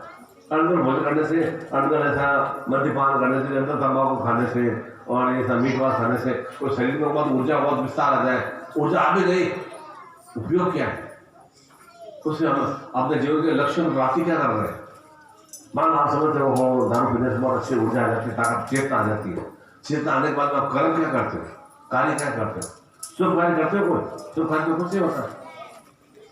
अनगढ़ भोजन करने से, अनगढ़ ऐसा मद्यपान करने से, अंदर तंबाकू खाने से और ऐसा मीट मांस खाने से तो शरीर में बहुत ऊर्जा, बहुत विस्तार आ जाए। ऊर्जा आ भी गई, उपयोग क्या है? उससे हम अपने जीवन के लक्ष्य में प्राप्ति क्या कर रहे हैं? मान आप समझते हो दारू पीने से बहुत अच्छी ऊर्जा आ जाती है, ताकत चेतना आ जाती है। चेतना आने के बाद आप कर्म क्या करते हो, कार्य क्या करते हो? सुख कार्य करते हो? कोई सुख कार्य कुछ नहीं होता।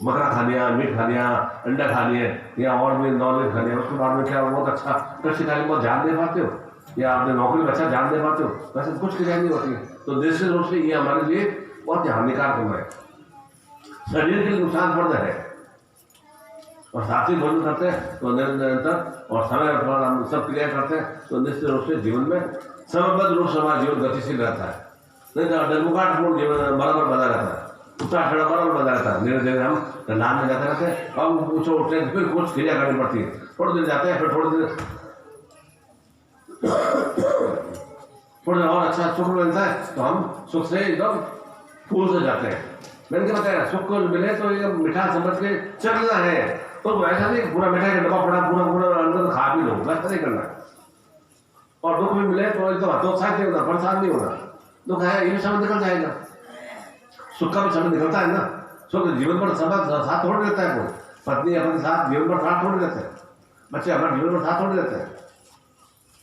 बकरा खा लिया, मीट खा लिया, अंडा खा लिया या और भी नॉनवेज खा लिया, उसके बाद में क्या बहुत अच्छा कृषि कार्य में बहुत ध्यान दे पाते हो या आपने नौकरी में अच्छा ध्यान दे पाते हो? वैसे कुछ क्रिया नहीं होती है। तो निश्चित रूप से ये हमारे लिए बहुत हानिकारक है, शरीर के लिए नुकसानपूर्ण है। और सात्विक भोजन करते हैं तो निरंतर और समय पर हम सब क्रिया करते हैं तो निश्चित रूप से जीवन में समयबद्ध रूप से हमारा जीवन गतिशील रहता है। नहीं तो डगमगाहटपूर्ण जीवन बराबर बना रहता है, उतार चढ़ाव बराबर बना रहता है। धीरे धीरे हम नाम में जाते रहते हैं, अब पूछो उठते हैं, फिर कुछ क्रिया करनी पड़ती है। थोड़ी देर जाते हैं, फिर थोड़ी देर और अच्छा सुख मिलता है तो हम सुख से एकदम फूल से जाते हैं। मैंने क्या बताया, सुख को मिले तो ये मिठास समझ के चलना है। तो ऐसा नहीं पूरा मिठाई का डब्बा पड़ा पूरा अंदर खा भी लो, वैसा नहीं करना। और दुख भी मिले तो एकदम हतोत्साहित नहीं होना, परेशान नहीं होना। दुख है ये समय निकल जाएगा, सुख का भी समय निकलता है ना। सुख जीवन पर साथ थोड़ देता है कोई, पत्नी अपने साथ जीवन पर साथ थोड़ देते हैं, बच्चे हमारे जीवन पर साथ थोड़ देते हैं।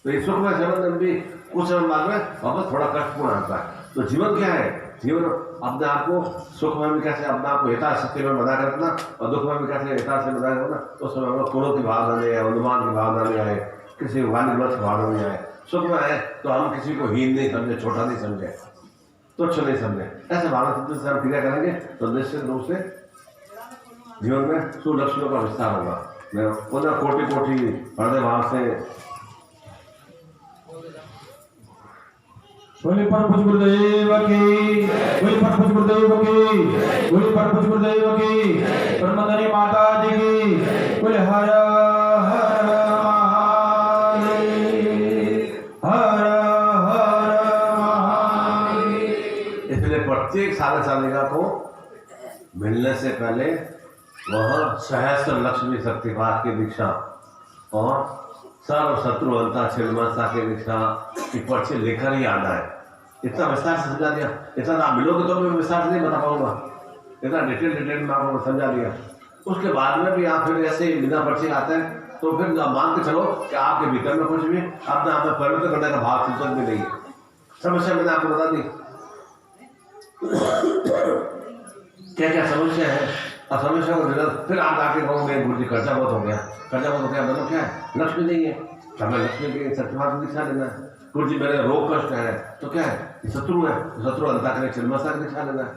तो इस सुख में समय भी कुछ समय बाद में वापस थोड़ा कष्टपूर्ण आता है। तो जीवन क्या है? जीवन अपने आप को सुख में भी कैसे अपने आप को यथाशक्ति में बना कर रखना और दुख में भी कैसे यथाशक्ति में बना करना। तो उस समय कुरों की भावना नहीं आए, अनुमान की भावना नहीं आए, किसी वाणिज्य भावना नहीं आए। सुख में आए तो हम किसी को हीन नहीं समझे, छोटा नहीं समझे, तुच्छ नहीं समझे। ऐसे भावना से हम क्रिया करेंगे तो निश्चित रूप से जीवन में सुलक्ष्यों का विस्तार होगा। मैं पुनः कोटि कोटि हृदय भाव से बोले परम पूज्य गुरुदेव की, बोले परम पूज्य गुरुदेव की, बोले परम पूज्य गुरुदेव की, ब्रह्मचारी माता जी की, बोले हर हर महादेव, हर हर महादेव। इसलिए प्रत्येक साधका को मिलने से पहले वह सहस्त्र लक्ष्मी शक्तिपात की दीक्षा और सर्व शत्रु अंता छिन्नमस्ता की दीक्षा की पर्ची लेकर ही आना है। इतना विस्तार से समझा दिया। इतना आप मिलोगे तो मैं विस्तार से नहीं बता पाऊंगा, इतना डिटेल में आपको समझा दिया। उसके बाद में भी आप फिर ऐसे बिना पर्ची आते हैं तो फिर मान के चलो कि आपके भीतर में कुछ भी अपने आप में परिवर्तन करने का भाव चिंतन भी नहीं है। समस्या मैंने आपको बता दी क्या क्या समस्या है। और समस्या को निरंतर फिर आप आके कहोगे गुरु जी कर्जा बहुत हो गया, कर्जा बहुत हो गया मतलब क्या है? लक्ष्मी नहीं है, हमें लक्ष्मी के शक्तिपात की दिखा देना है। गुरु जी मेरे रोग कष्ट है तो क्या है? शत्रु है, शत्रु अंता के छिन्नमस्ता की दिखा देना है।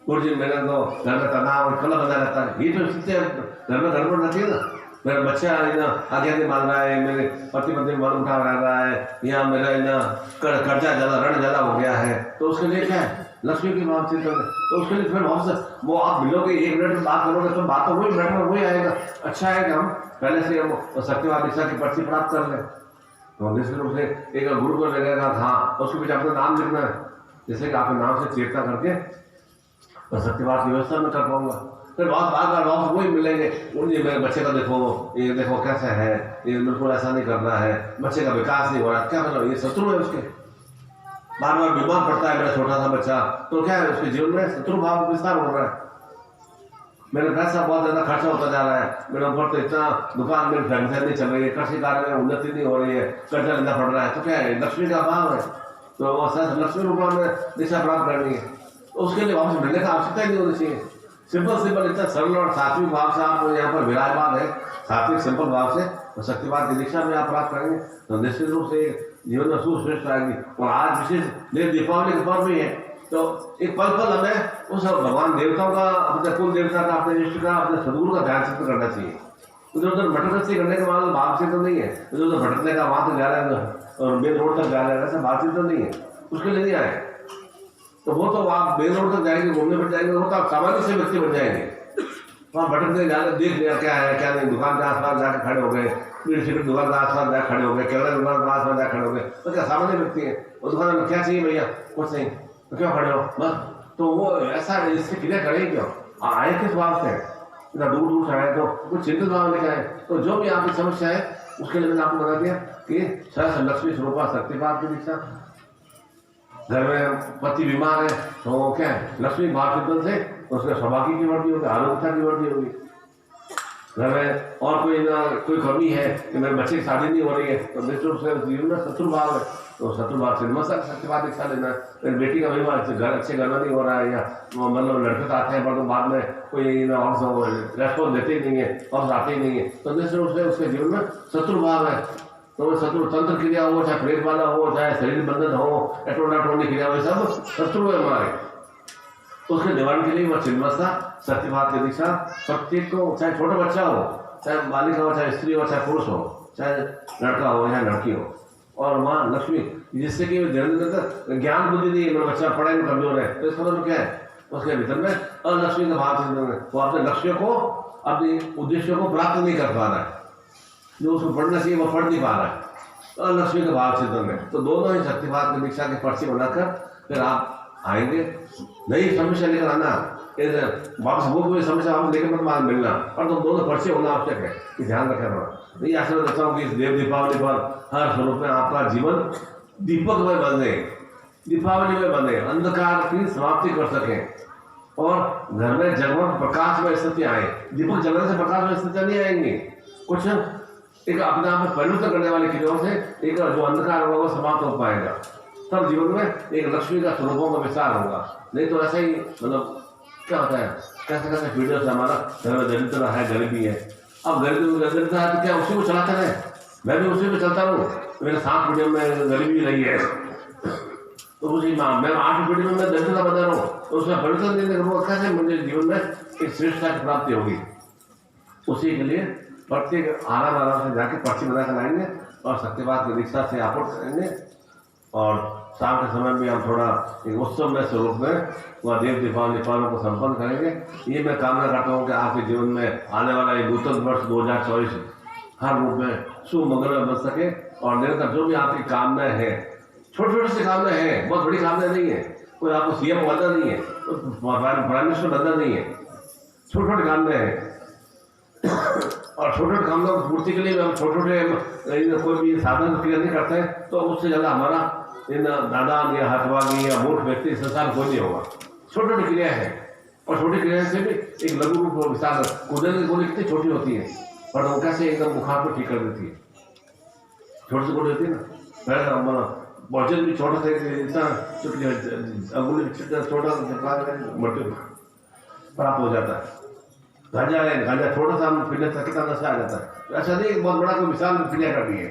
कुछ दिन मैंने तो घर में तनाव कलह बना रहता है, ये तो स्थिति घर में गड़बड़ रहती है ना। मेरा बच्चा आगे नहीं मान रहा है, मेरे पति मन उठा रहा है, या मेरा कर्जा ज़्यादा ऋण ज़्यादा हो गया है, तो उसके लिए क्या है लक्ष्मी की बात चिंतन है। तो उसके लिए फिर बहुत वो आप मिलोगे 1 मिनट में बात करोगे तो बात तो वही मिनट में वही आएगा। अच्छा है कि हम पहले से हम सत्यवाद दीक्षा की पर्ची प्राप्त कर लें। तो निश्चित रूप से एक गुरु को लगेगा हाँ उसके पीछे अपना नाम लिखना है, जैसे कि आपके नाम से चेष्टा करके तो सत्यवाद की व्यवस्था में कर पाऊंगा। फिर बहुत बार बहुत वही मिलेंगे, उन्हें मेरे बच्चे का देखो, ये देखो कैसे है, ये बिल्कुल ऐसा नहीं करना है, बच्चे का विकास नहीं हो रहा, क्या मतलब ये शत्रु है उसके, बार बार बीमार पड़ता है मेरा छोटा सा बच्चा, तो क्या है उसके जीवन में शत्रु भाव विस्तार हो रहा है। मेरा पैसा बहुत ज्यादा खर्चा होता जा रहा है, मेरे ऊपर तो इतना दुकान में व्यवसाय नहीं चल रही है, कृषि कार्य में उन्नति नहीं हो रही है, कर्जा लेना पड़ रहा है, तो क्या है लक्ष्मी का भाव है, तो लक्ष्मी रूप में दिशा प्राप्त करनी है। तो उसके लिए वापस मिलने का आवश्यकता ही नहीं होनी चाहिए। सिंपल इतना सरल और सात्विक भाव से आप यहाँ पर विराजमान है, सात्विक सिंपल भाव से तो शक्तिवाद की दीक्षा में आप प्राप्त करेंगे तो निश्चित रूप से जीवन में सुश्रेष्ठ आएगी। और आज विशेष दीपावली का पर्व भी है, तो एक पल हमें उस भगवान देवताओं का, अपने कुल देवता का, अपने इष्ट का, अपने सदगुरु का ध्यान चित्त करना चाहिए। उधर उधर भटकती करने के बाद भाव से तो नहीं है, उधर उधर भटकने का वहां तक जा रहा है और मेन रोड तक जा रहा है, ऐसा बात तो नहीं है, उसके लिए नहीं आए। तो वो तो आप मेन रोड तक जाएंगे, घूमने पर जाएंगे, वो तो आप सामान्य से व्यक्ति बन जाएंगे। वहाँ भटकने जाकर देख लिया क्या है क्या नहीं, दुकान के आसपास जाकर खड़े हो गए, सिगरेट दुकान के आसपास जाकर खड़े हो गए, केवल दुकान के आसपास जाकर खड़े हो गए, तो क्या सामान्य व्यक्ति है। उस दुकान में क्या चाहिए भैया, कुछ नहीं, तो क्यों खड़े हो बस। तो वो ऐसा इससे क्रिया करेंगे क्यों, आए किस भाव से, इतना दूर दूर से आए तो कुछ चिंतित भाव लेकर आए। तो जो भी आपकी समस्या है उसके लिए मैंने आपको बता दिया कि सहस्र लक्ष्मी स्वरूपा शक्तिपात की दीक्षा। घर में पति बीमार है तो क्या है लक्ष्मी भाव चिंतन से उसके सौभाग्य की वृद्धि होगी, आरोग्यता की वृद्धि होगी। घर में और कोई कमी है कि मेरे बच्चे की शादी नहीं हो रही है तो निश्चित रूप से जीवन में शत्रु भाव है, तो शत्रु भाव से मसल शक्तिवाद दीक्षा लेना है। मेरी बेटी का विवाह अच्छे घर में नहीं हो रहा है, या मतलब लड़के तो आते हैं पर तो बाद में कोई और रेस्पॉन्स देते ही नहीं है और आते ही नहीं है, तो निश्चित रूप से उसके जीवन में शत्रु भाव है। तो वो शत्रु तंत्र क्रिया हो, चाहे प्रेत वाला हो, चाहे शरीर बंधन हो, टोनी क्रिया हो, सब शत्रु है हमारे। उसके निवारण के लिए वह चिन्मस्ता सत्यवाद की दीक्षा प्रत्येक को, चाहे छोटा बच्चा हो, चाहे बालिका हो, चाहे स्त्री हो, चाहे पुरुष हो, चाहे लड़का हो या लड़की हो, और वहाँ लक्ष्मी जिससे कि ज्ञान बुद्धि नहीं है, मेरा बच्चा पढ़ाई में कमजोर है, तो इसका मतलब क्या है उसके भीतर में अलक्ष्मी का भाव चिंतन है, वो अपने लक्ष्य को, अपने उद्देश्य को प्राप्त नहीं कर पा रहा है, जो उसको पढ़ना चाहिए वो पढ़ नहीं पा रहा है, अलक्ष्मी का भाव चिंतन है। तो दोनों ही शक्तिवाद की दीक्षा की पर्ची बनाकर फिर आप आएंगे, नई समस्या लेकर आना, वापस वो कोई समस्या वापस लेकर मत मान मिलना, और तो दोनों पर्चे होना आवश्यक है, कि ध्यान रखना पड़ा। नहीं आशीर्वाद देता हूँ कि इस देव दीपावली पर हर स्वरूप में आपका जीवन दीपक में बने, दीपावली में बने, अंधकार की समाप्ति कर सके और घर में जगमग प्रकाश में स्थिति आए। दीपक जलने से प्रकाश में स्थितियां नहीं आएंगी, कुछ एक अपने आप में परिवर्तन करने वाली क्रियाओं से एक जो अंधकार होगा वो समाप्त हो पाएगा, तब जीवन में एक लक्ष्मी का स्वरूपों का विस्तार होगा। नहीं तो ऐसा ही मतलब क्या होता है, कैसे कैसे पीढ़ियों से हमारा घर में दरिद्र है, गरीबी है, अब दरिद्र है तो क्या उसी को चलाते रहे, मैं भी उसी में चलता रहूँ, मेरे 7 पीढ़ियों में गरीबी रही है तो उसी मैं 8 पीढ़ी में मैं दरिद्रता बना रहूँ, तो उसमें परिवर्तन देने के कैसे मुझे जीवन में एक श्रेष्ठता की प्राप्ति होगी। उसी के लिए प्रत्येक आराम से जाके पर्ची बना कर लाएंगे और सत्यवाद की दीक्षा से आपूर्त करेंगे, और शाम के समय में हम थोड़ा एक उत्सव में स्वरूप में वह देव दीपावली पर्व को संपन्न करेंगे। ये मैं कामना करता हूँ कि आपके जीवन में आने वाला ये नूतन वर्ष 2024 हर रूप में शुभ मंगल बन सके, और निरंतर जो भी आपकी कामनाएं हैं, छोटी छोटी सी कामनाएं हैं, बहुत बड़ी कामनाएं नहीं है, कोई आपको सीएम बनना नहीं है, प्राइम मिनिस्टर बनना नहीं है, छोटी छोटी कामनाएं हैं और छोटे छोटे कामों की पूर्ति के लिए हम छोटे छोटे कोई भी साधन क्रिया नहीं करते हैं, तो उससे ज़्यादा हमारा इन दादान या हथवागी या मूर्ख व्यक्ति संसार कोई नहीं होगा। छोटी छोटी क्रिया है, और छोटी क्रिया से भी एक लघु रूप विस्तार, कूदने की गोली कितनी छोटी होती है पर वो कैसे एकदम बुखार को ठीक कर देती है, छोटी सी गोली होती है ना, पहले भोजन भी छोटा सा इतना छोटा मट्टी प्राप्त हो जाता है, गांजा थोड़ा सा हम पीने से कितना नशा आ जाता है, तो ऐसा नहीं बहुत बड़ा कोई विशाल क्रिया कर दी है।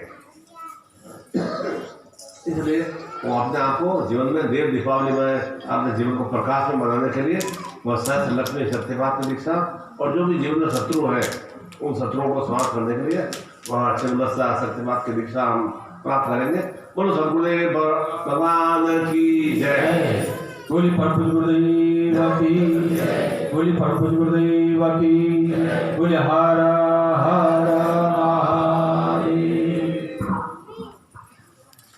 इसलिए वो अपने आप को जीवन में देव दीपावली में अपने जीवन को प्रकाश में बनाने के लिए वह सहस्त्र लक्ष्मी सत्यपात की दीक्षा और जो भी जीवन में शत्रु है उन शत्रुओं को समाप्त करने के लिए वह छिन्नमस्ता सत्यपात की दीक्षा हम प्राप्त करेंगे। बोलो सद्गुरुदेव भगवान की जय। बोली परम पूज्य गुरुदेव की, बोली परम पूज्य गुरुदेव की, बोली हर